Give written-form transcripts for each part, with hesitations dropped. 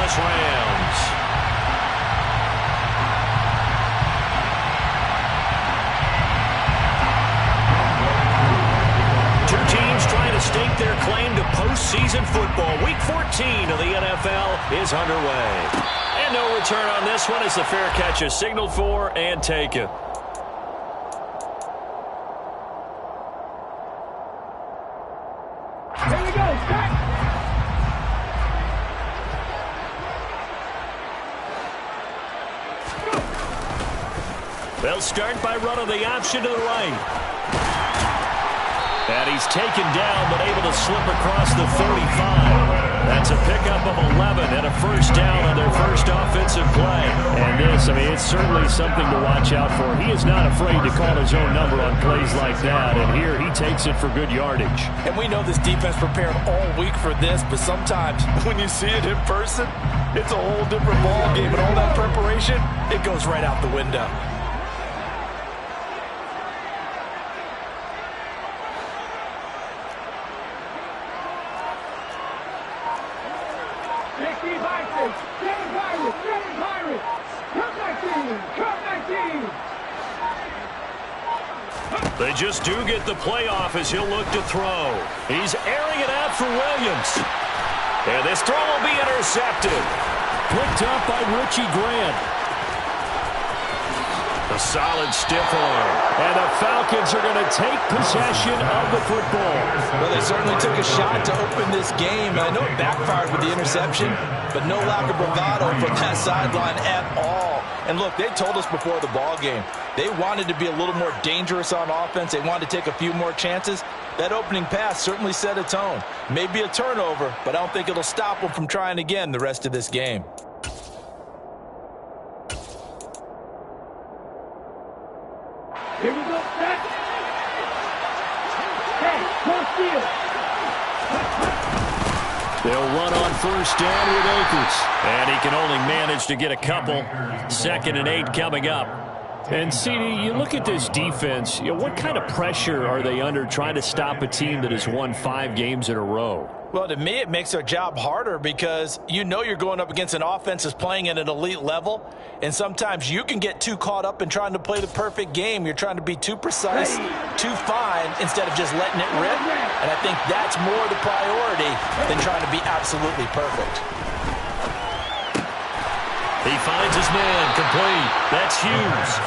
scoreless Rams. Two teams trying to stake their claim to postseason football. Week 14 of the NFL is underway. And no return on this one as the fair catch is signaled for and taken. Here we go, back. They'll start by running the option to the right. And he's taken down, but able to slip across the 35. That's a pickup of 11 and a first down on their first offensive play. And this, I mean, it's certainly something to watch out for. He is not afraid to call his own number on plays like that. And here he takes it for good yardage. And we know this defense prepared all week for this, but sometimes when you see it in person, it's a whole different ball game. And all that preparation, it goes right out the window. They just do get the playoff as he'll look to throw. He's airing it out for Williams. And this throw will be intercepted. Picked up by Richie Grant. A solid stiff arm. And the Falcons are going to take possession of the football. Well, they certainly took a shot to open this game. I know it backfired with the interception, but no lack of bravado from that sideline at all. And look, they told us before the ball game, they wanted to be a little more dangerous on offense. They wanted to take a few more chances. That opening pass certainly set a tone. Maybe a turnover, but I don't think it'll stop them from trying again the rest of this game. Here we go, set. Hey, cross field. They'll run on first down with Akers. And he can only manage to get a couple. 2nd and 8 coming up. And, C.D., you look at this defense, what kind of pressure are they under trying to stop a team that has won 5 games in a row? Well, to me, it makes their job harder because you know you're going up against an offense that's playing at an elite level, and sometimes you can get too caught up in trying to play the perfect game. You're trying to be too precise, too fine, instead of just letting it rip. And I think that's more the priority than trying to be absolutely perfect. He finds his man complete. That's Hughes.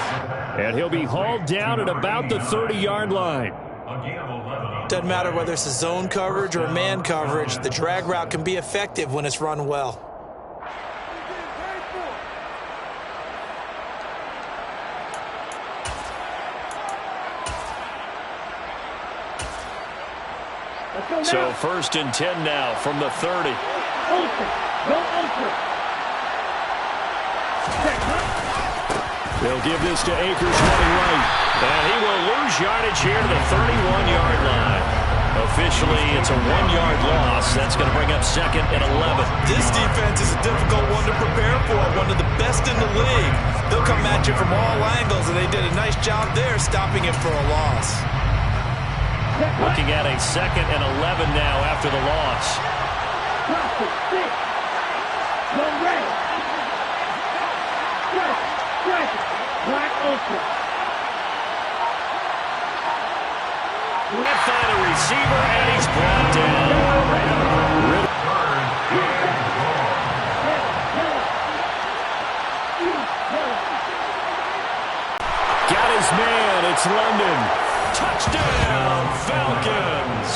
And he'll be hauled down at about the 30-yard line. Doesn't matter whether it's a zone coverage or a man coverage, the drag route can be effective when it's run well. So 1st and 10 now from the 30. They'll give this to Akers running right. And he will lose yardage here to the 31-yard line. Officially, it's a 1-yard loss. That's going to bring up 2nd and 11. This defense is a difficult one to prepare for, one of the best in the league. They'll come at you from all angles, and they did a nice job there stopping him for a loss. Looking at a 2nd and 11 now after the loss. Can't find a receiver, and he's brought down. Got his man. It's London. Touchdown, Falcons.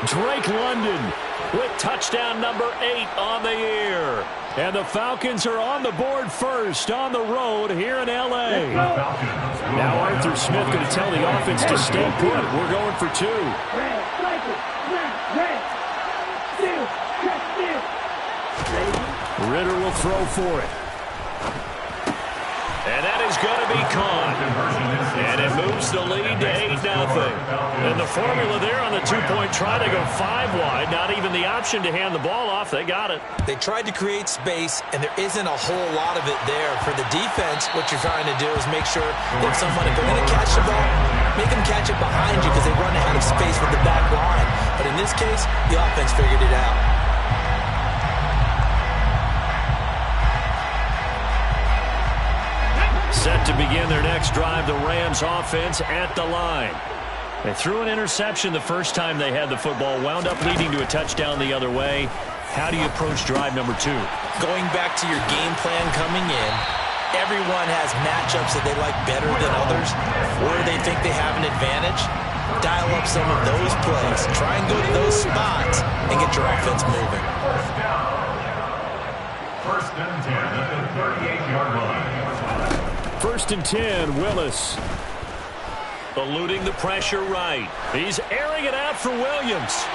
Drake London with touchdown number 8 on the year. And the Falcons are on the board first on the road here in L.A. Now Arthur Smith going to tell the offense to stay put. We're going for 2. Ritter will throw for it. And that is going to be caught. And it moves the lead to 8-0. And the formula there on the 2-point try to go 5 wide. Not even the option to hand the ball off. They got it. They tried to create space, and there isn't a whole lot of it there. For the defense, what you're trying to do is make sure that if they're going to catch the ball, make them catch it behind you because they run out of space with the back line. But in this case, the offense figured it out. Set to begin their next drive, the Rams offense at the line. They threw an interception the first time they had the football, wound up leading to a touchdown the other way. How do you approach drive number 2? Going back to your game plan coming in, everyone has matchups that they like better than others, where they think they have an advantage. Dial up some of those plays. Try and go to those spots and get your offense moving. First and 10 at the 38-yard line. First and 10, Willis. Eluding the pressure right. He's airing it out for Williams.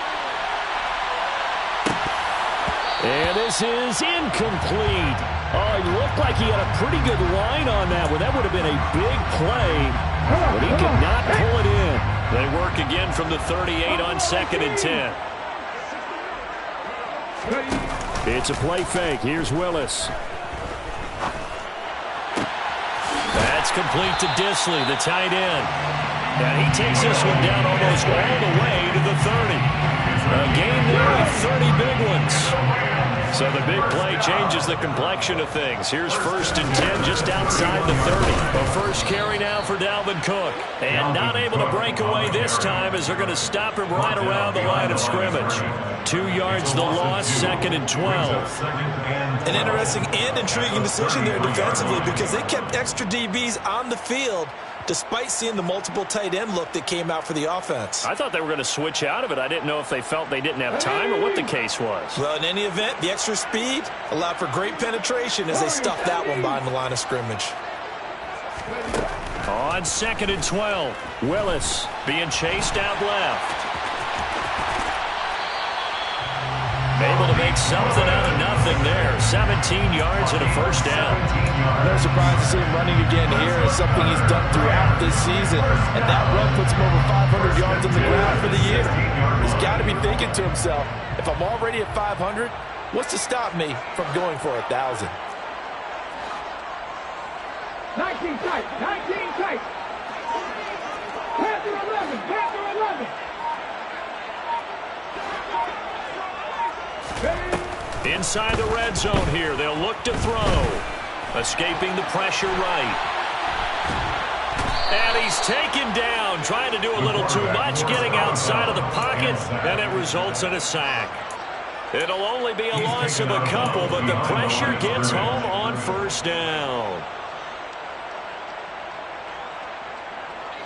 And this is incomplete. Oh, it looked like he had a pretty good line on that one. That would have been a big play, but he could not pull it in. They work again from the 38 on 2nd and 10. It's a play fake. Here's Willis. That's complete to Disley, the tight end. And he takes this one down almost all the way to the 30. A game there with 30 big ones. So the big play changes the complexion of things. Here's 1st and 10 just outside the 30. A first carry now for Dalvin Cook. And not able to break away this time as they're going to stop him right around the line of scrimmage. 2 yards the loss, 2nd and 12. An interesting and intriguing decision there defensively because they kept extra DBs on the field despite seeing the multiple tight end look that came out for the offense. I thought they were going to switch out of it. I didn't know if they felt they didn't have time or what the case was. Well, in any event, the extra speed allowed for great penetration as they stuffed that one behind the line of scrimmage. On 2nd and 12, Willis being chased out left. Able to make something out of nothing there. 17 yards and a first down. No surprise to see him running again here. It's something he's done throughout this season. And that run puts him over 500 yards on the ground for the year. He's got to be thinking to himself, if I'm already at 500, what's to stop me from going for 1,000? 19 tight, 19 tight. Panther 11, Panther 11. Inside the red zone here. They'll look to throw. Escaping the pressure right. And he's taken down. Trying to do a little too much. Getting outside of the pocket. And it results in a sack. It'll only be a loss of a couple, but the pressure gets home on 1st down.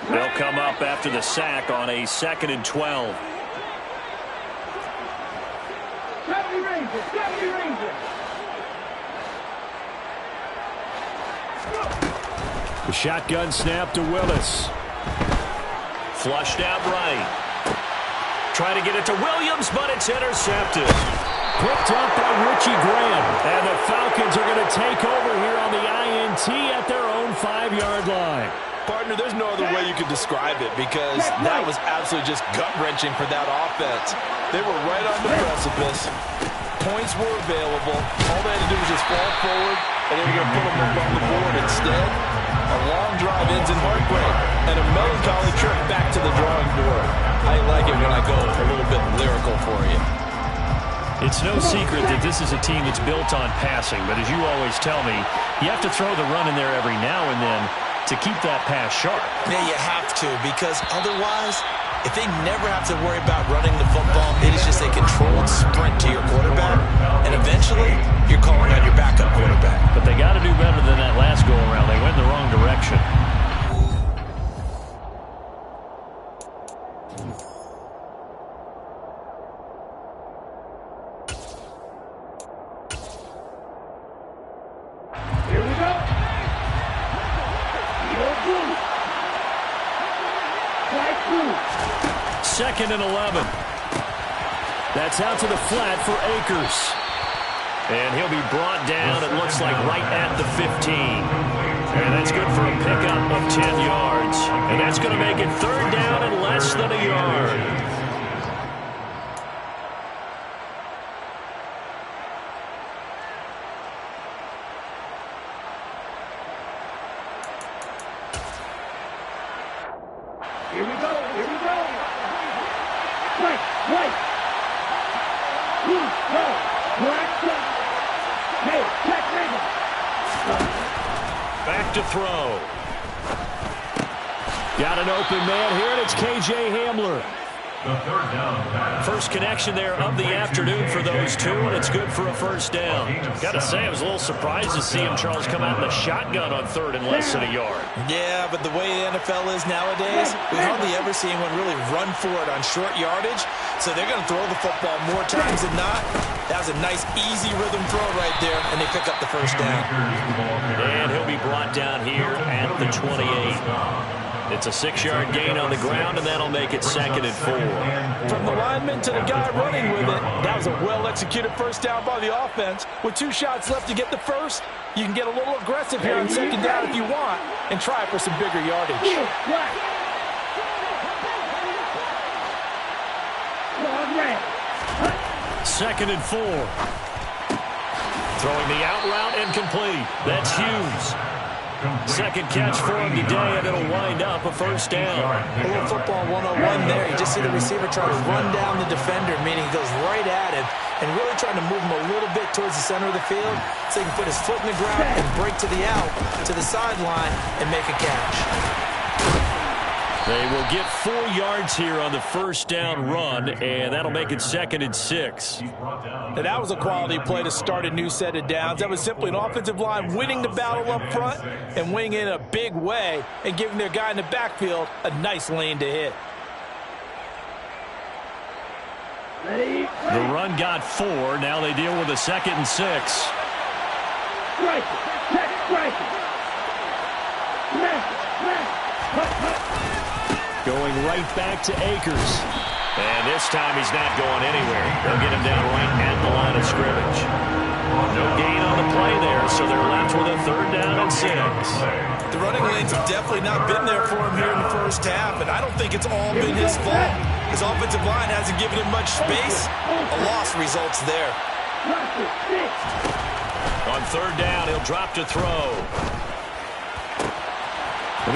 They'll come up after the sack on a 2nd and 12. 70 Rangers, 70 Rangers. The shotgun snap to Willis. Flushed out right. Trying to get it to Williams, but it's intercepted. Picked up by Richie Graham. And the Falcons are going to take over here on the INT at their own 5-yard line. Partner, there's no other way you could describe it because that was absolutely just gut-wrenching for that offense. They were right on the precipice. Points were available. All they had to do was just fall forward, and they were going to put them up on the board. Instead, a long drive ends in heartbreak and a melancholy trip back to the drawing board. I like it when I go a little bit lyrical for you. It's no secret that this is a team that's built on passing, but as you always tell me, you have to throw the run in there every now and then to keep that pass sharp. Yeah, you have to, because otherwise, if they never have to worry about running the football, it is just a controlled sprint to your quarterback, and eventually, you're calling on your backup quarterback. But they got to do better than that last go-around. They went in the wrong direction. Here we go. Second and 11. That's out to the flat for Akers. And he'll be brought down, it looks like, right at the 15. And that's good for a pickup of 10 yards. And that's going to make it 3rd down and less than a yard. Here we go, here we go. Right. Back back to throw. Got an open man here, and it's K.J. Hamler. The third down pass. First connection there of the afternoon for those two, and it's good for a first down. Got to say, I was a little surprised to see him, Charles, come out in the shotgun on third and less than a yard. Yeah, but the way the NFL is nowadays, we hardly ever see anyone really run for it on short yardage, so they're going to throw the football more times than not. That was a nice, easy rhythm throw right there, and they pick up the first down. And he'll be brought down here at the 28. It's a 6-yard gain on the ground, and that'll make it 2nd and 4. From the lineman to the guy running with it, that was a well-executed first down by the offense. With 2 shots left to get the first, you can get a little aggressive here on 2nd down if you want and try for some bigger yardage. 2nd and 4. Throwing the out route incomplete. That's Hughes. Second catch for him today, and it'll wind up a first down. A little football 101 there. You just see the receiver try to run down the defender, meaning he goes right at him and really trying to move him a little bit towards the center of the field so he can put his foot in the ground and break to the out, to the sideline, and make a catch. They will get 4 yards here on the first down run, and that'll make it 2nd and 6. Now, that was a quality play to start a new set of downs. That was simply an offensive line winning the battle up front and winning in a big way and giving their guy in the backfield a nice lane to hit. The run got 4. Now they deal with a 2nd and 6. Going right back to Akers. And this time he's not going anywhere. They'll get him down right at the line of scrimmage. No gain on the play there, so they're left with a 3rd down and 6. The running lanes have definitely not been there for him here in the first half, and I don't think it's all been his fault. His offensive line hasn't given him much space. A loss results there. On 3rd down, he'll drop to throw.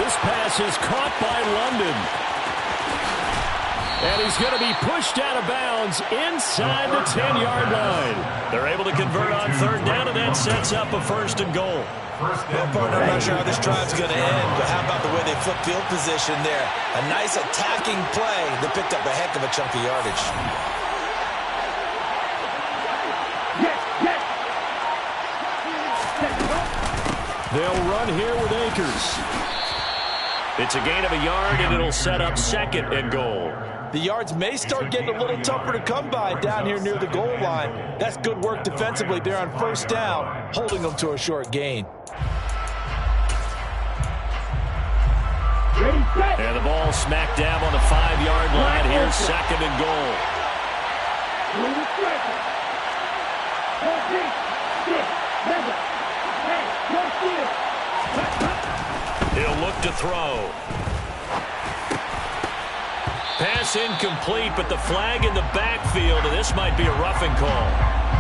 This pass is caught by London. And he's going to be pushed out of bounds inside the 10-yard line. They're able to convert on 3rd down, and that sets up a 1st and goal. Well, partner, I'm not sure how this drive's going to end, but how about the way they flip field position there? A nice attacking play that picked up a heck of a chunk of yardage. They'll run here with Akers. It's a gain of a yard, and it'll set up 2nd and goal. The yards may start getting a little tougher to come by down here near the goal line. That's good work defensively there on 1st down, holding them to a short gain. And the ball smack dab on the 5-yard line. Here's 2nd and goal. He'll look to throw. Pass incomplete, but the flag in the backfield, and this might be a roughing call.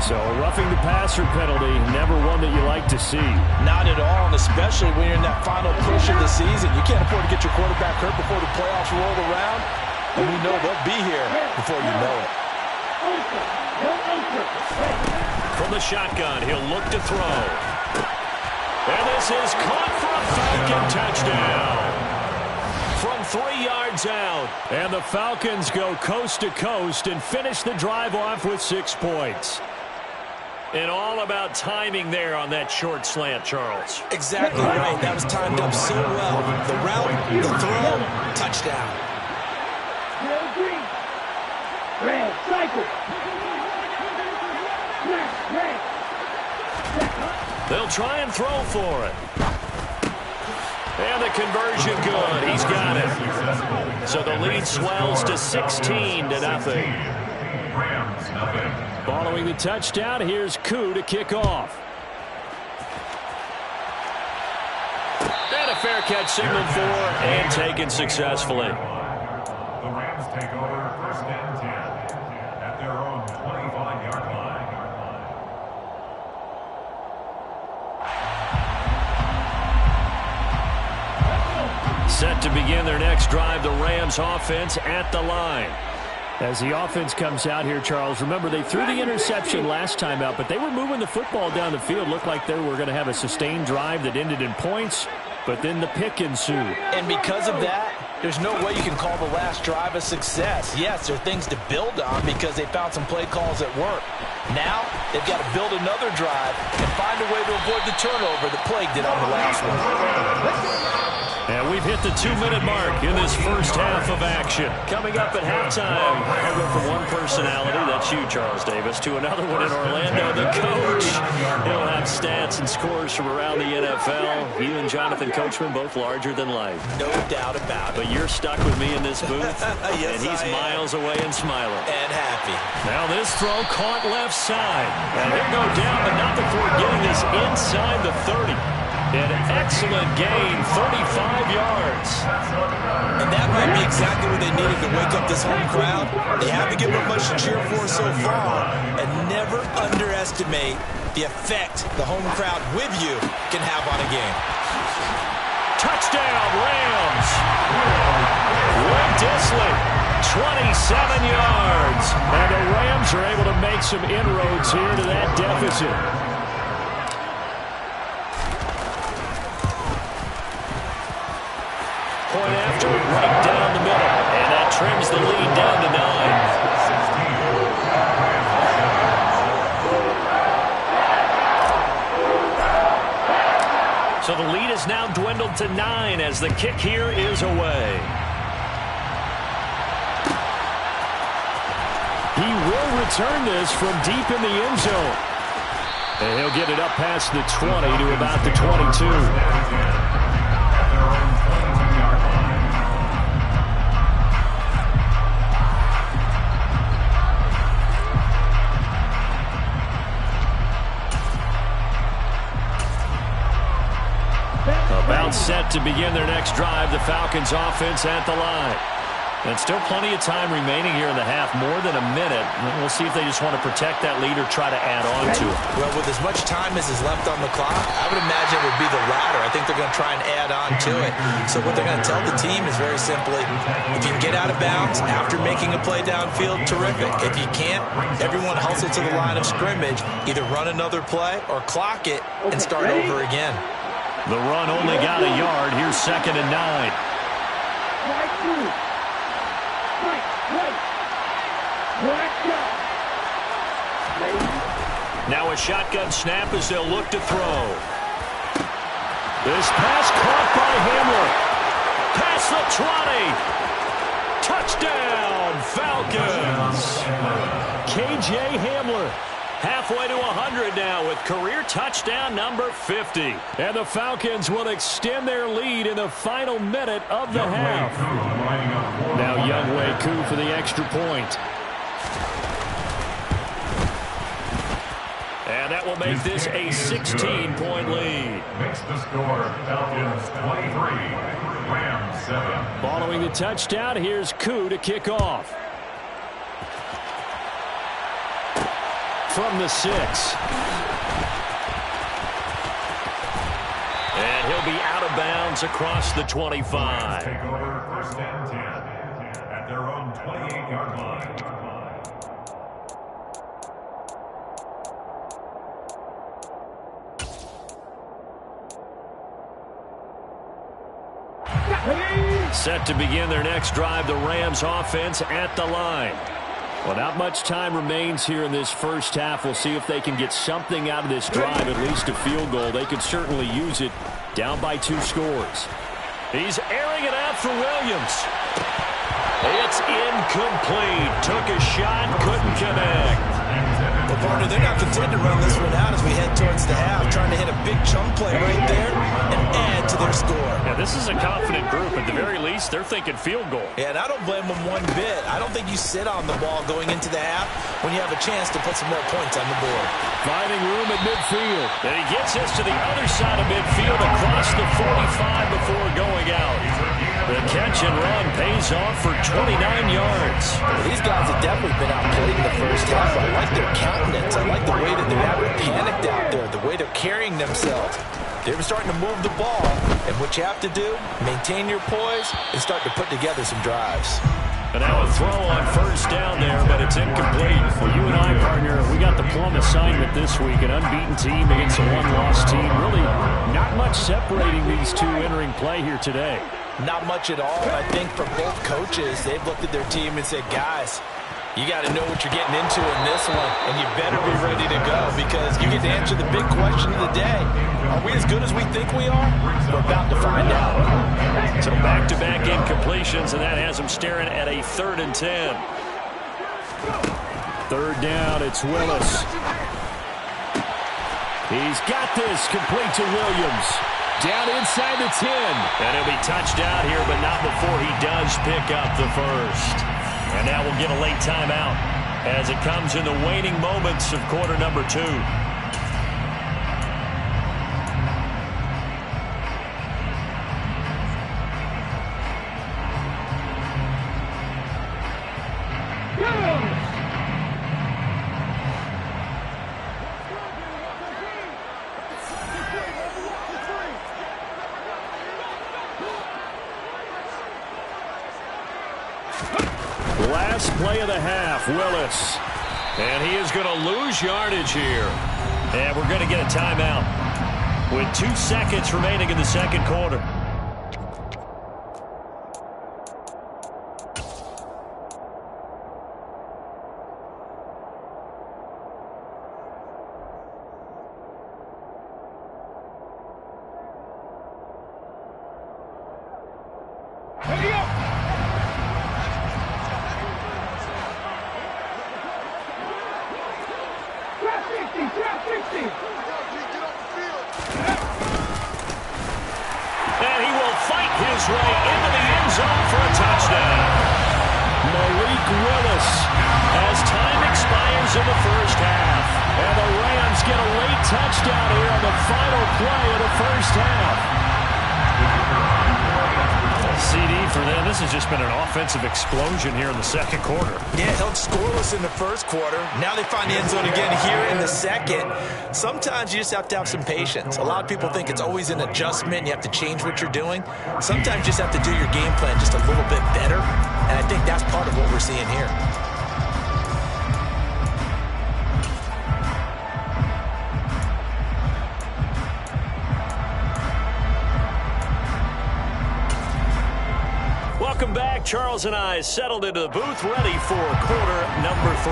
So a roughing the passer penalty, never one that you like to see. Not at all, and especially when you're in that final push of the season. You can't afford to get your quarterback hurt before the playoffs roll around, and we know they'll be here before you know it. From the shotgun, he'll look to throw. And this is caught for a Falcon touchdown. From 3 yards out. And the Falcons go coast to coast and finish the drive off with 6 points. And all about timing there on that short slant, Charles. Exactly right. That was timed up so well. The route, the throw, touchdown. Red, cycle. Red. They'll try and throw for it. And the conversion good. He's got it. So the lead swells to 16-0. Following the touchdown, here's C.E.O. to kick off. And a fair catch signaled for and taken successfully. The Rams take over 1st and 10 at their own 25-yard line. Set to begin their next drive, the Rams offense at the line. As the offense comes out here, Charles, remember they threw the interception last time out, but they were moving the football down the field. Looked like they were going to have a sustained drive that ended in points. but then the pick ensued. And because of that, there's no way you can call the last drive a success. Yes, there are things to build on because they found some play calls that work. Now, they've got to build another drive and find a way to avoid the turnover that plagued it on the last one. And we've hit the 2-minute mark in this first half of action. Coming up at halftime, I'll go from one personality, that's you, Charles Davis, to another one in Orlando, the coach. He'll have stats and scores from around the NFL. You and Jonathan Coachman, both larger than life. No doubt about it. But you're stuck with me in this booth, yes, and he's miles away and smiling. And happy. Now this throw caught left side. And he'll go down, but not before getting this inside the 30. An excellent gain, 35 yards. And that might be exactly what they needed to wake up this home crowd. They haven't given them much to cheer for so far. And never underestimate the effect the home crowd with you can have on a game. Touchdown, Rams. Will Dissly, 27 yards. And the Rams are able to make some inroads here to that deficit. Point after, right down the middle. And that trims the lead down to 9. So the lead is now dwindled to 9 as the kick here is away. He will return this from deep in the end zone. And he'll get it up past the 20 to about the 22. About set to begin their next drive, the Falcons offense at the line. And still plenty of time remaining here in the half, more than a minute. We'll see if they just want to protect that lead or try to add on to it. Well, with as much time as is left on the clock, I would imagine it would be the latter. I think they're going to try and add on to it. So what they're going to tell the team is very simply, if you can get out of bounds after making a play downfield, terrific. If you can't, everyone hustle to the line of scrimmage, either run another play or clock it and start over again. The run only got a yard. Here's 2nd and 9. Now a shotgun snap as they'll look to throw. This pass caught by Hamler. Past the 20. Touchdown, Falcons. K.J. Hamler. Halfway to 100 now with career touchdown number 50. And the Falcons will extend their lead in the final minute of the half. Now Younghoe Koo for the extra point. And that will make this a 16-point lead. Makes the score Falcons 23, Rams 7. Following the touchdown, here's Koo to kick off. From the 6. And he'll be out of bounds across the 25. Take over 1st and 10 at their own 28-yard line. Set to begin their next drive, the Rams offense at the line. Well, not much time remains here in this first half. We'll see if they can get something out of this drive, at least a field goal. They could certainly use it, down by 2 scores. He's airing it out for Williams. It's incomplete. Took a shot, couldn't connect. Well, partner, they're not content to run this one out as we head towards the half, trying to hit a big chunk play right there and add to their score. Yeah, this is a confident group. At the very least, they're thinking field goal. Yeah, and I don't blame them one bit. I don't think you sit on the ball going into the half when you have a chance to put some more points on the board. Finding room at midfield. And he gets this to the other side of midfield across the 45 before going out. The catch and run pays off for 29 yards. Well, these guys have definitely been outplayed in the first half. I like their countenance. I like the way that they're having panicked out there, the way they're carrying themselves. They're starting to move the ball, and what you have to do, maintain your poise and start to put together some drives. And now a throw on first down there, but it's incomplete. For you and I, partner, we got the plum assignment this week. An unbeaten team against a one-loss team. Really not much separating these two entering play here today. Not much at all. I think for both coaches, they've looked at their team and said, guys, you got to know what you're getting into in this one, and you better be ready to go because you get to answer the big question of the day. Are we as good as we think we are? We're about to find out. So back-to-back incompletions, and that has them staring at a 3rd and 10. 3rd down, it's Willis. He's got this, complete to Williams. Down inside the 10. And he'll be touched out here, but not before he does pick up the first. And now we'll get a late timeout as it comes in the waning moments of quarter number 2. Last play of the half, Willis. And he is going to lose yardage here. And we're going to get a timeout with 2 seconds remaining in the second quarter. And he will fight his way into the end zone for a touchdown. Malik Willis as time expires in the first half. And the Rams get a late touchdown here on the final play of the first half. CD for them. This has just been an offensive explosion here in the second quarter. Yeah, held scoreless in the first quarter. Now they find the end zone again here in the second. Sometimes you just have to have some patience. A lot of people think it's always an adjustment. You have to change what you're doing. Sometimes you just have to do your game plan just a little bit better. And I think that's part of what we're seeing here. Welcome back. Charles and I settled into the booth, ready for quarter number 3.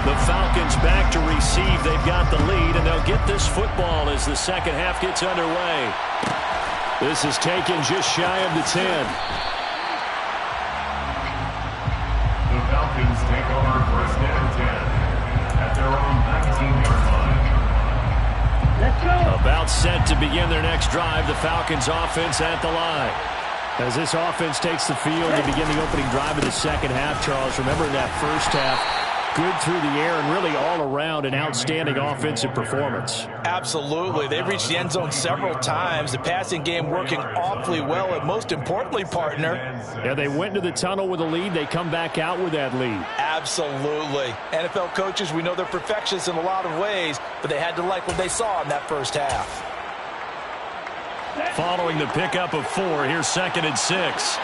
The Falcons back to receive. They've got the lead, and they'll get this football as the second half gets underway. This is taken just shy of the 10. The Falcons take over 1st and 10 at their own 19-yard line. Let's go. About set to begin their next drive. The Falcons offense at the line. As this offense takes the field to begin the opening drive of the second half, Charles, remember in that first half, good through the air and really all around an outstanding offensive performance. Absolutely. They've reached the end zone several times. The passing game working awfully well, and most importantly, partner. Yeah, they went to the tunnel with a lead. They come back out with that lead. Absolutely. NFL coaches, we know they're perfectionists in a lot of ways, but they had to like what they saw in that first half. Following the pickup of 4, here's 2nd and 6.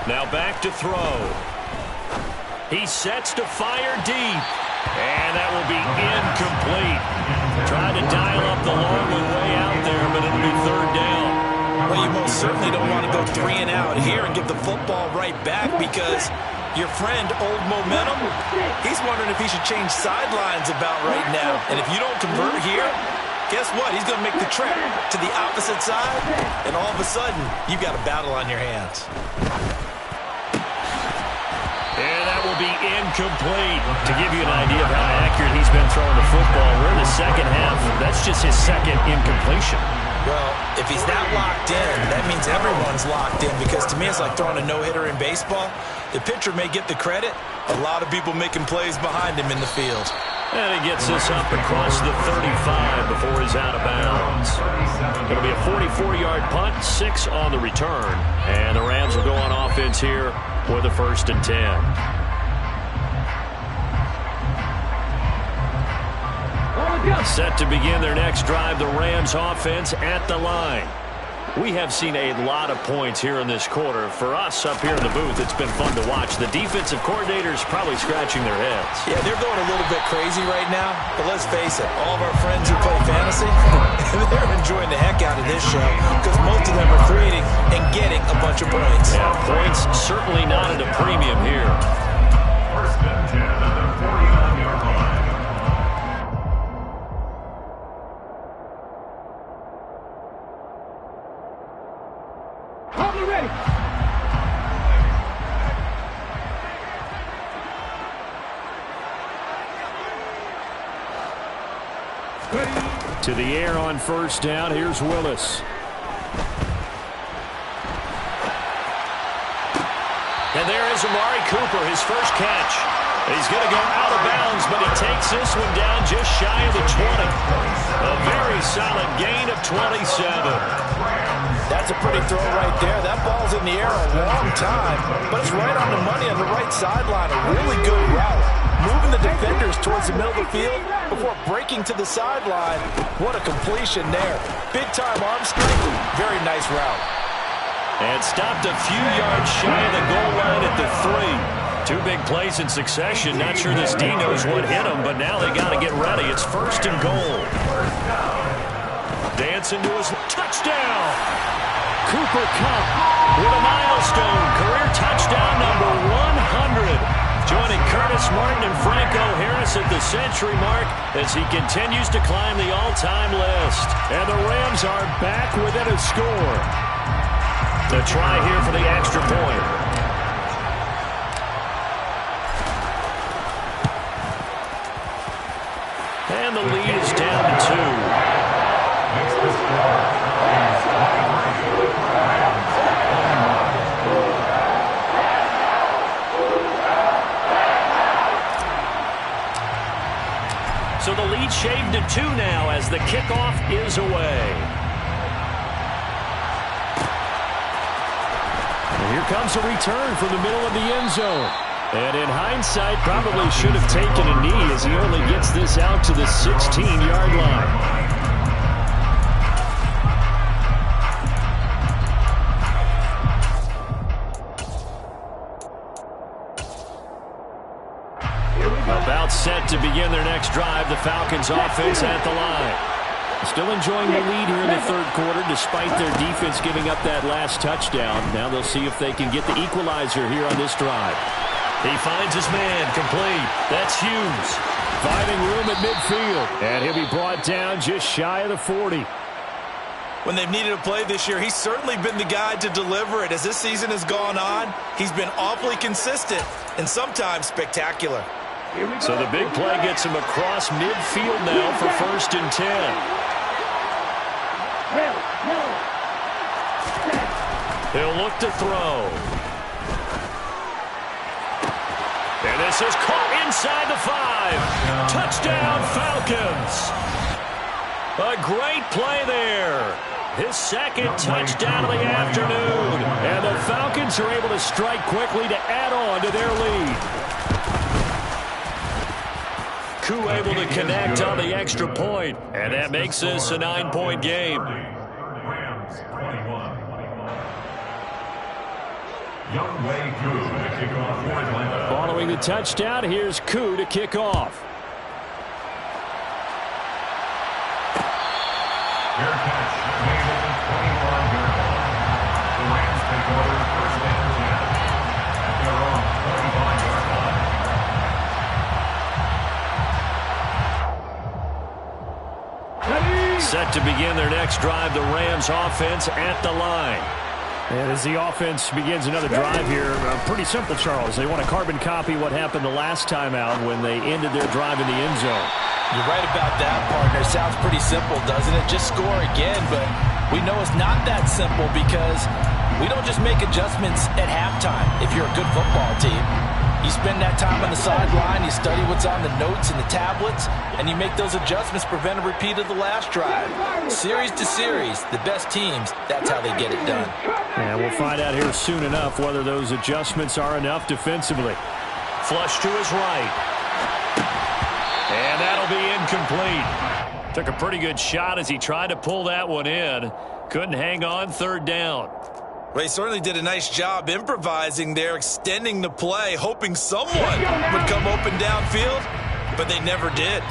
Now back to throw. He sets to fire deep. And that will be incomplete. Trying to dial up the long one way out there, but it'll be 3rd down. Well, you most certainly don't want to go 3 and out here and give the football right back because your friend, Old Momentum, he's wondering if he should change sidelines about right now. And if you don't convert here, guess what? He's going to make the trek to the opposite side, and all of a sudden, you've got a battle on your hands. And that will be incomplete. To give you an idea of how accurate he's been throwing the football, we're in the second half. That's just his second incompletion. Well, if he's that locked in, that means everyone's locked in, because to me it's like throwing a no-hitter in baseball. The pitcher may get the credit, a lot of people making plays behind him in the field. And he gets this up across the 35 before he's out of bounds. It'll be a 44-yard punt, 6 on the return. And the Rams will go on offense here with a 1st and 10. Set to begin their next drive, the Rams offense at the line. We have seen a lot of points here in this quarter. For us up here in the booth, it's been fun to watch. The defensive coordinators probably scratching their heads. Yeah, they're going a little bit crazy right now, but let's face it, all of our friends who play fantasy, they're enjoying the heck out of this show, because most of them are creating and getting a bunch of points. Yeah, points certainly not at a premium here. 1st and 10 at the 49-yard line. To the air on 1st down. Here's Willis. And there is Amari Cooper, his first catch. He's going to go out of bounds, but he takes this one down just shy of the 20. A very solid gain of 27. That's a pretty throw right there. That ball's in the air a long time, but it's right on the money on the right sideline. A really good route. Moving the defenders towards the middle of the field before breaking to the sideline. What a completion there. Big-time arm strength. Very nice route. And stopped a few yards shy of the goal line at the 3. 2 big plays in succession. Not sure this D knows what hit him, but now they got to get ready. It's 1st and goal. Dancing to his touchdown. Cooper Kupp with a milestone. Career touchdown number 100. Joining Curtis Martin and Franco Harris at the century mark as he continues to climb the all-time list. And the Rams are back within a score. The try here for the extra point. And the lead is down to 2. So the lead shaved to 2 now as the kickoff is away. And here comes a return from the middle of the end zone. And in hindsight, probably should have taken a knee as he only gets this out to the 16-yard line. About set to begin their next drive, the Falcons offense at the line. Still enjoying the lead here in the 3rd quarter despite their defense giving up that last touchdown. Now they'll see if they can get the equalizer here on this drive. He finds his man, complete. That's Hughes. Finding room at midfield. And he'll be brought down just shy of the 40. When they've needed a play this year, he's certainly been the guy to deliver it. As this season has gone on, he's been awfully consistent and sometimes spectacular. So the big play gets him across midfield now for 1st and 10. He'll look to throw. And this is caught inside the 5. Touchdown, Falcons. A great play there. His 2nd touchdown of the afternoon. And the Falcons are able to strike quickly to add on to their lead. Koo able to connect on the extra point, and that makes this a 9-point game. Rams 21. Youngway Koo to kick off for Atlanta. Following the touchdown, here's Koo to kick off. Fair catch made at the 25-yard line. The Rams take over 1st and 10 at their own 25-yard line. Set to begin their next drive, the Rams offense at the line. And as the offense begins another drive here, pretty simple, Charles. They want to carbon copy what happened the last time out when they ended their drive in the end zone. You're right about that, partner. Sounds pretty simple, doesn't it? Just score again, but we know it's not that simple because we don't just make adjustments at halftime if you're a good football team. You spend that time on the sideline, you study what's on the notes and the tablets, and you make those adjustments, prevent a repeat of the last drive. Series to series, the best teams, that's how they get it done. And we'll find out here soon enough whether those adjustments are enough defensively. Flush to his right. And that'll be incomplete. Took a pretty good shot as he tried to pull that one in. Couldn't hang on, third down. Well, he certainly did a nice job improvising there, extending the play, hoping someone would come open downfield, but they never did.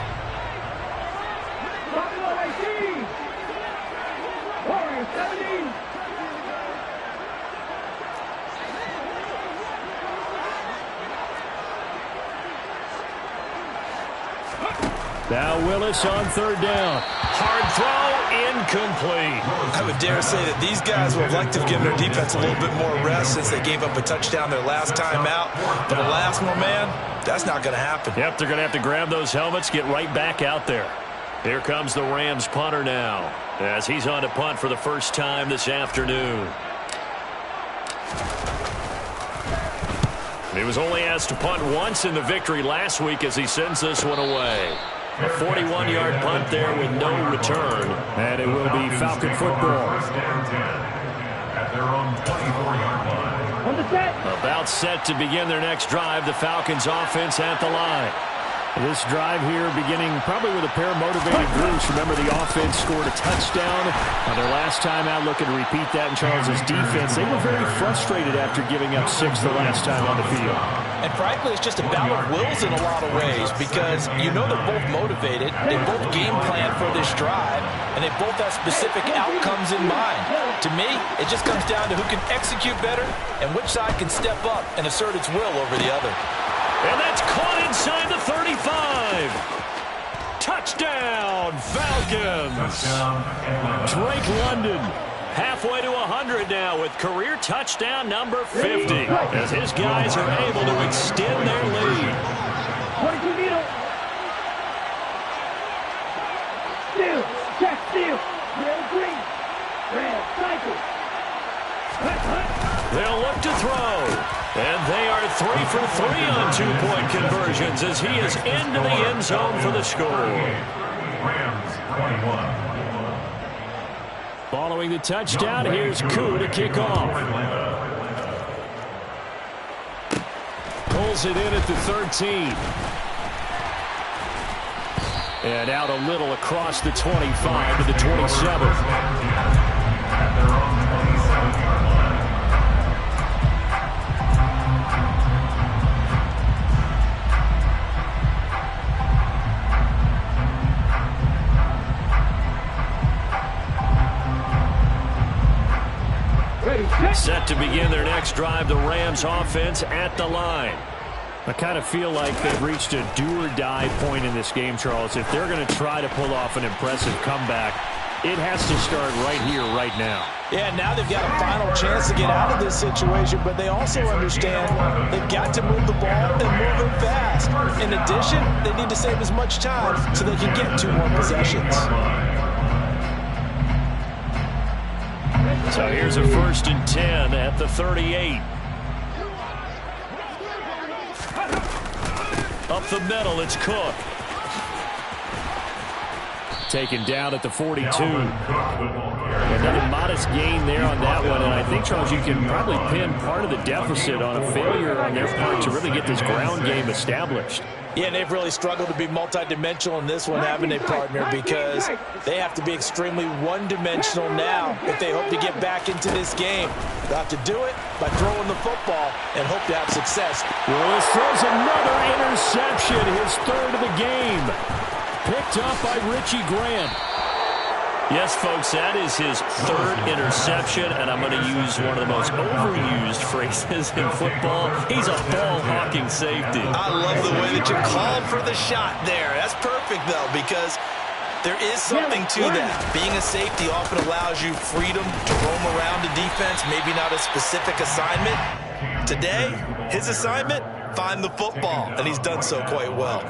Now Willis on third down. Hard throw, incomplete. I would dare say that these guys would have liked to have given their defense a little bit more rest since they gave up a touchdown their last time out. But alas, my man, that's not going to happen. Yep, they're going to have to grab those helmets, get right back out there. Here comes the Rams punter now as he's on to punt for the first time this afternoon. He was only asked to punt once in the victory last week as he sends this one away. A 41-yard punt there with no return. And it will be Falcon football. About set to begin their next drive. The Falcons offense at the line. This drive here beginning probably with a pair of motivated groups. Remember, the offense scored a touchdown on their last time out, looking to repeat that in Charles's defense. They were very frustrated after giving up 6 the last time on the field. And frankly, it's just a battle of wills in a lot of ways because you know they're both motivated, they both game plan for this drive, and they both have specific outcomes in mind. To me, it just comes down to who can execute better and which side can step up and assert its will over the other. And that's caught inside the 35. Touchdown, Falcons. Drake London halfway to 100 now with career touchdown number 50 as his guys are able to extend their lead. 22 needle. Steal. Check steal. Red green. Red cycle. They'll look to throw. And they are 3 for 3 on 2-point conversions as he is into the end zone for the score. Rams 21. Following the touchdown, here's Koo to kick off. Pulls it in at the 13. And out a little across the 25 to the 27. At their own 27-yard line. Set to begin their next drive, the Rams offense at the line. I kind of feel like they've reached a do-or-die point in this game, Charles. If they're going to try to pull off an impressive comeback, it has to start right here, right now. Yeah, now they've got a final chance to get out of this situation, but they also understand they've got to move the ball and move it fast. In addition, they need to save as much time so they can get 2 more possessions. So here's a 1st and 10 at the 38. Up the middle, it's Cook. Taken down at the 42. Another modest gain there on that one, and I think, Charles, you can probably pin part of the deficit on a failure on their part to really get this ground game established. Yeah, and they've really struggled to be multidimensional in this one, haven't they, partner? Because they have to be extremely one-dimensional now if they hope to get back into this game. They'll have to do it by throwing the football and hope to have success. Willis throws another interception, his 3rd of the game. Picked up by Richie Grant. Yes, folks, that is his 3rd interception, and I'm going to use one of the most overused phrases in football. He's a ball-hawking safety. I love the way that you called for the shot there. That's perfect, though, because there is something to that. Being a safety often allows you freedom to roam around the defense, maybe not a specific assignment. Today, his assignment, find the football, and he's done so quite well.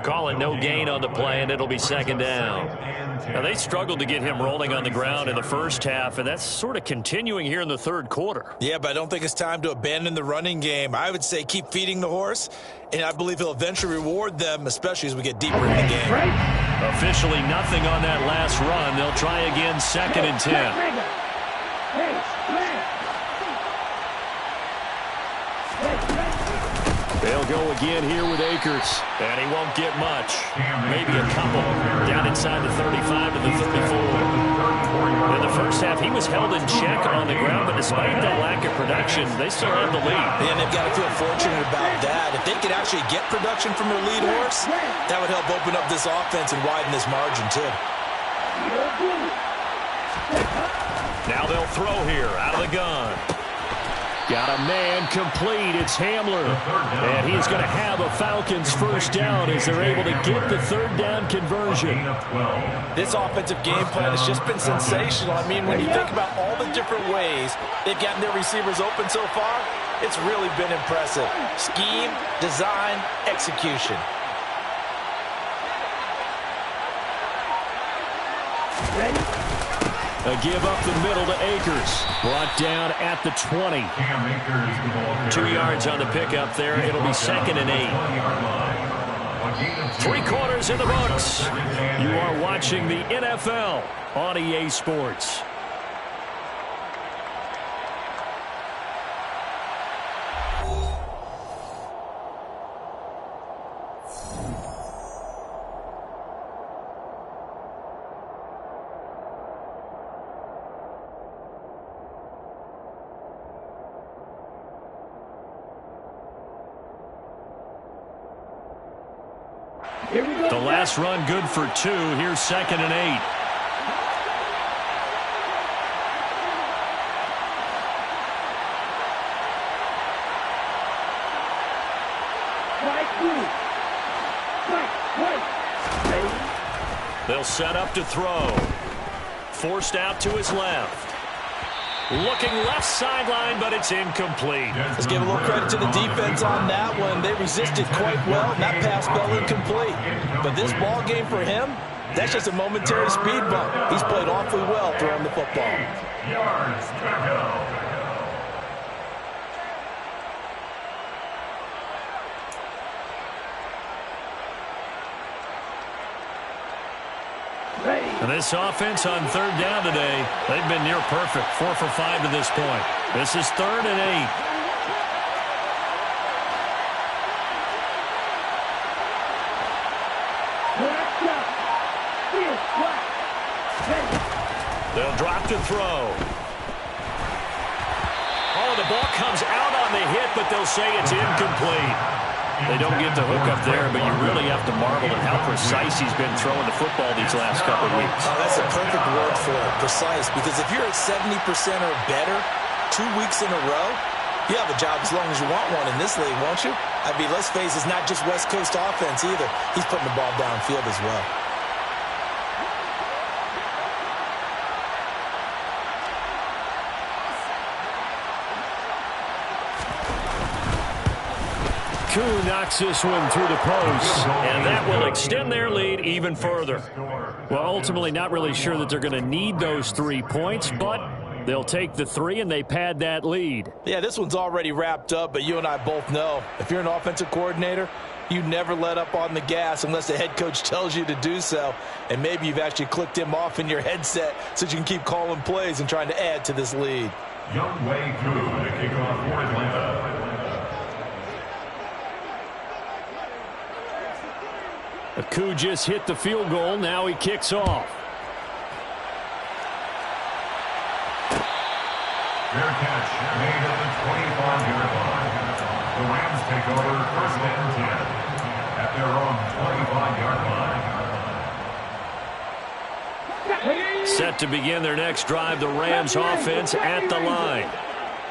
Calling no gain on the play, and it'll be second down. Now, they struggled to get him rolling on the ground in the first half, and that's sort of continuing here in the third quarter. Yeah, but I don't think it's time to abandon the running game. I would say keep feeding the horse, and I believe he'll eventually reward them, especially as we get deeper in the game. Officially nothing on that last run. They'll try again, 2nd and 10. They'll go again here with Akers, and he won't get much. Maybe a couple. Down inside the 35 to the 34. In the first half, he was held in check on the ground, but despite that lack of production, they still have the lead. And they've got to feel fortunate about that. If they could actually get production from their lead horse, that would help open up this offense and widen this margin, too. Now they'll throw here out of the gun. Got a man complete. It's Hamler. And he's going to have a Falcons first down as they're able to get the third down conversion. This offensive game plan has just been sensational. I mean, when you think about all the different ways they've gotten their receivers open so far, it's really been impressive. Scheme, design, execution. A give up the middle to Akers. Brought down at the 20. 2 yards on the pickup there. It'll be 2nd and 8. 3 quarters in the books. You are watching the NFL on EA Sports. The last run good for 2. Here's 2nd and 8. They'll set up to throw. Forced out to his left. Looking left sideline, but it's incomplete. Let's give a little credit to the defense on that one. They resisted quite well, and that pass fell incomplete. But this ball game for him, that's just a momentary speed bump. He's played awfully well throwing the football. Yards, tackle. And this offense on third down today, they've been near perfect. 4 for 5 to this point. This is 3rd and 8. They'll drop to throw. Oh, the ball comes out on the hit, but they'll say it's incomplete. They don't get the hook up there, but you really have to marvel at how precise he's been throwing the football these last couple of weeks. Oh, that's a perfect word for it, precise, because if you're at 70% or better 2 weeks in a row, you have a job as long as you want one in this league, won't you? I mean, let's face it, it's not just West Coast offense either. He's putting the ball downfield as well. Knocks this one through the post, and that will extend their lead even further. Well, ultimately not really sure that they're going to need those 3 points, but they'll take the 3 and they pad that lead. Yeah, this one's already wrapped up, but you and I both know if you're an offensive coordinator, you never let up on the gas unless the head coach tells you to do so, and maybe you've actually clicked him off in your headset so you can keep calling plays and trying to add to this lead. Young Wei Koo to kick off for Atlanta. Koo just hit the field goal. Now he kicks off. Fair catch made at the 25-yard line. The Rams take over 1st and 10 at their own 25-yard line. Set to begin their next drive, the Rams offense at the line.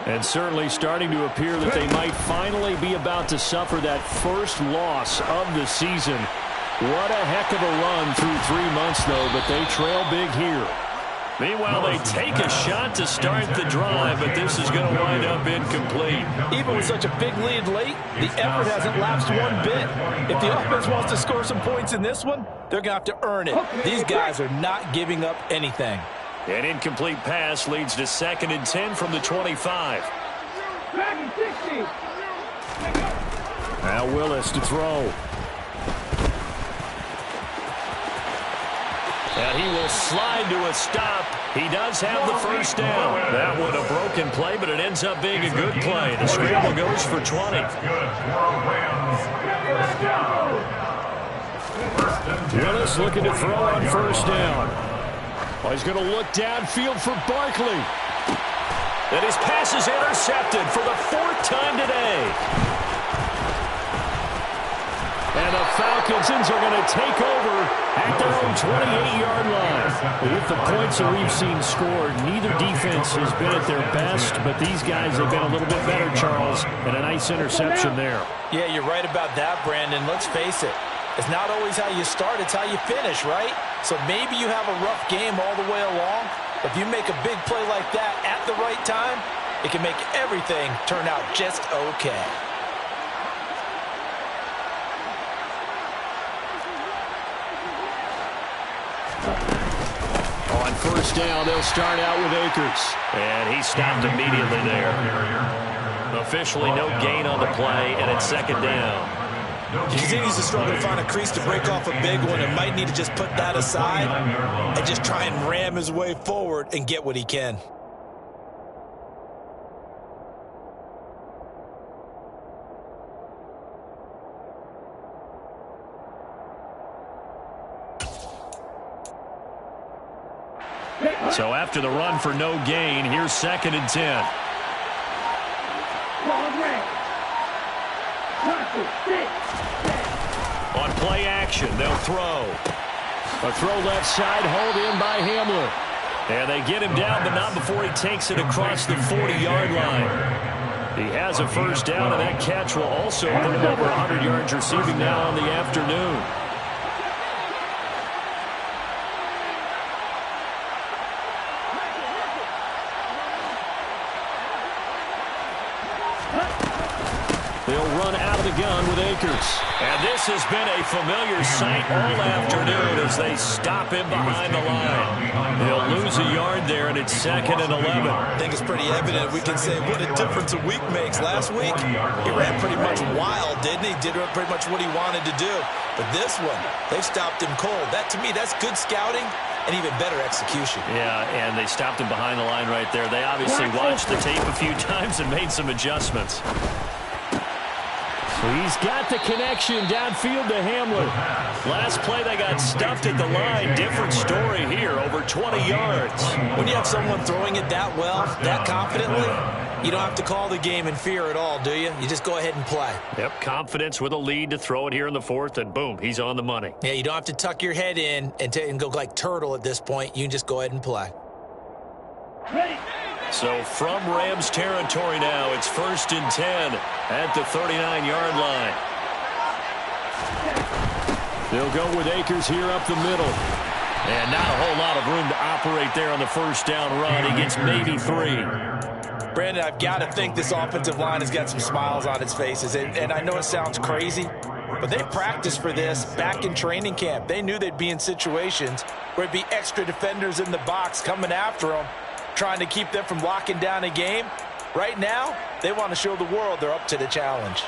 And certainly starting to appear that they might finally be about to suffer that first loss of the season. What a heck of a run through 3 months, though, but they trail big here. Meanwhile, they take a shot to start the drive, but this is going to wind up incomplete. Even with such a big lead late, the effort hasn't lapsed one bit. If the offense wants to score some points in this one, they're going to have to earn it. These guys are not giving up anything. An incomplete pass leads to 2nd and 10 from the 25. Back in 60. Now Willis to throw. And he will slide to a stop. He does have the first down. That one a broken play, but it ends up being a good play. The scramble goes for 20. Willis looking to throw on first down. Oh, he's going to look downfield for Barkley. And his pass is intercepted for the 4th time today. And the Falcons are going to take over at their own 28-yard line. With the points that we've seen scored, neither defense has been at their best, but these guys have been a little bit better, Charles, and a nice interception there. Yeah, you're right about that, Brandon. Let's face it. It's not always how you start, it's how you finish, right? So maybe you have a rough game all the way along. If you make a big play like that at the right time, it can make everything turn out just okay. On first down, they'll start out with Akers. And he stopped immediately there. Officially no gain on the play, and it's 2nd down. He continues to struggle to find a crease to break off a big one and might need to just put that aside and just try and ram his way forward and get what he can. So after the run for no gain, here's 2nd and 10. On play action, they'll throw. A throw left side, hauled in by Hamler. And they get him down, but not before he takes it across the 40-yard line. He has a first down, and that catch will also put him over 100 yards receiving now on the afternoon. They'll run out of the gun with Akers. And this has been a familiar sight all afternoon as they stop him behind the line. They'll lose a yard there, and it's 2nd and 11. I think it's pretty evident. We can say what a difference a week makes. Last week, he ran pretty much wild, didn't he? Did pretty much what he wanted to do. But this one, they've stopped him cold. That, to me, that's good scouting and even better execution. Yeah, and they stopped him behind the line right there. They obviously watched the tape a few times and made some adjustments. He's got the connection downfield to Hamler. Last play, they got stuffed at the line. Different story here, over 20 yards. When you have someone throwing it that well, that confidently, you don't have to call the game in fear at all, do you? You just go ahead and play. Yep, confidence with a lead to throw it here in the 4th, and boom, he's on the money. Yeah, you don't have to tuck your head in and go like turtle at this point. You can just go ahead and play. Ready. So from Rams territory now, it's 1st and 10 at the 39-yard line. They'll go with Akers here up the middle. And not a whole lot of room to operate there on the first down run. He gets maybe 3. Brandon, I've got to think this offensive line has got some smiles on its faces. And I know it sounds crazy, but they practiced for this back in training camp. They knew they'd be in situations where it'd be extra defenders in the box coming after them, trying to keep them from locking down a game. Right now, they want to show the world they're up to the challenge.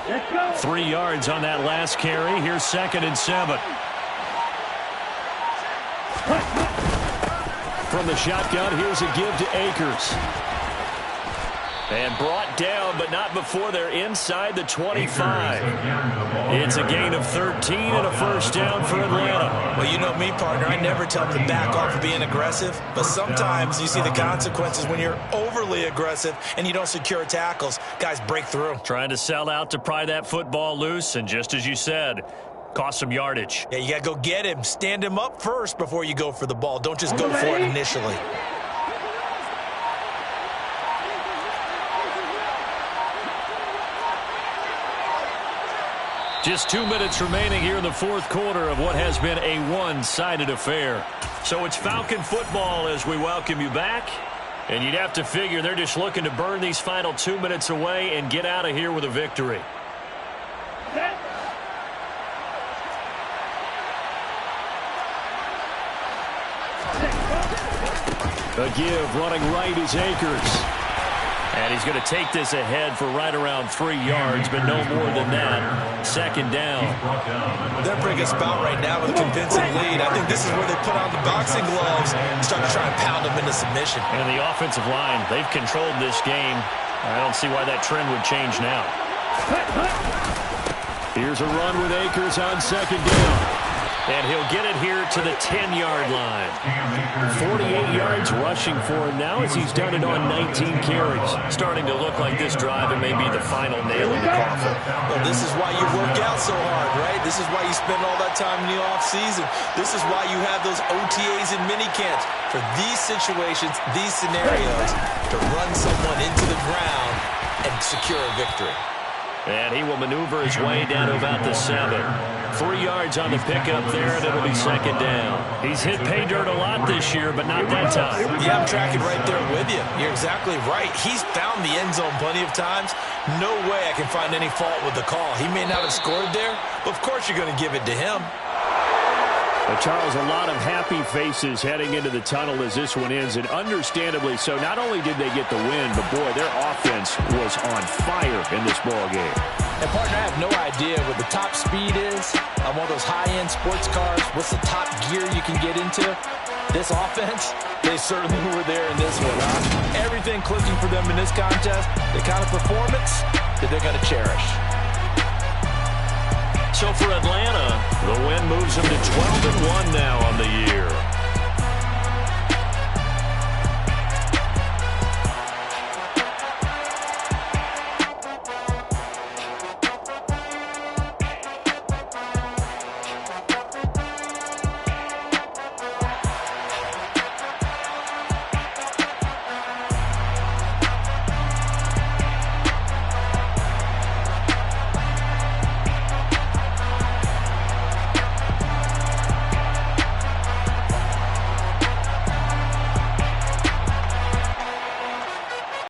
Let's go. 3 yards on that last carry. Here's 2nd and 7. From the shotgun, here's a give to Akers. And brought down, but not before they're inside the 25. It's a gain of 13 and a first down for Atlanta. Well, you know me, partner. I never tell them to back off of being aggressive. But sometimes you see the consequences when you're overly aggressive and you don't secure tackles. Guys break through. Trying to sell out to pry that football loose, and just as you said, cost some yardage. Yeah, you got to go get him. Stand him up first before you go for the ball. Don't just go for it initially. Just 2 minutes remaining here in the fourth quarter of what has been a one-sided affair. So it's Falcon football as we welcome you back. And you'd have to figure they're just looking to burn these final 2 minutes away and get out of here with a victory. A give running right is Akers. And he's going to take this ahead for right around 3 yards, but no more than that. Second down. They're bringing us about right now with a convincing lead. I think this is where they put on the boxing gloves and start to try and pound them into submission. And the offensive line, they've controlled this game. I don't see why that trend would change now. Here's a run with Akers on second down. And he'll get it here to the 10-yard line. 48 yards rushing for him now as he's done it on 19 carries. Starting to look like this drive and maybe the final nail in the coffin. Well, this is why you work out so hard, right? This is why you spend all that time in the offseason. This is why you have those OTAs and minicamps. For these situations, these scenarios, to run someone into the ground and secure a victory. And he will maneuver his way down to about the 7. 3 yards on the pickup there, and it'll be second down. He's hit pay dirt a lot this year, but not that time. Yeah, I'm tracking right there with you. You're exactly right. He's found the end zone plenty of times. No way I can find any fault with the call. He may not have scored there, but of course you're going to give it to him. Well, Charles, a lot of happy faces heading into the tunnel as this one ends, and understandably so. Not only did they get the win, but, boy, their offense was on fire in this ball game. And, partner, I have no idea what the top speed is on one of those high-end sports cars. What's the top gear you can get into? This offense, they certainly were there in this one, huh? Everything clicking for them in this contest, the kind of performance that they're going to cherish. So for Atlanta, the win moves them to 12-1 now on the year.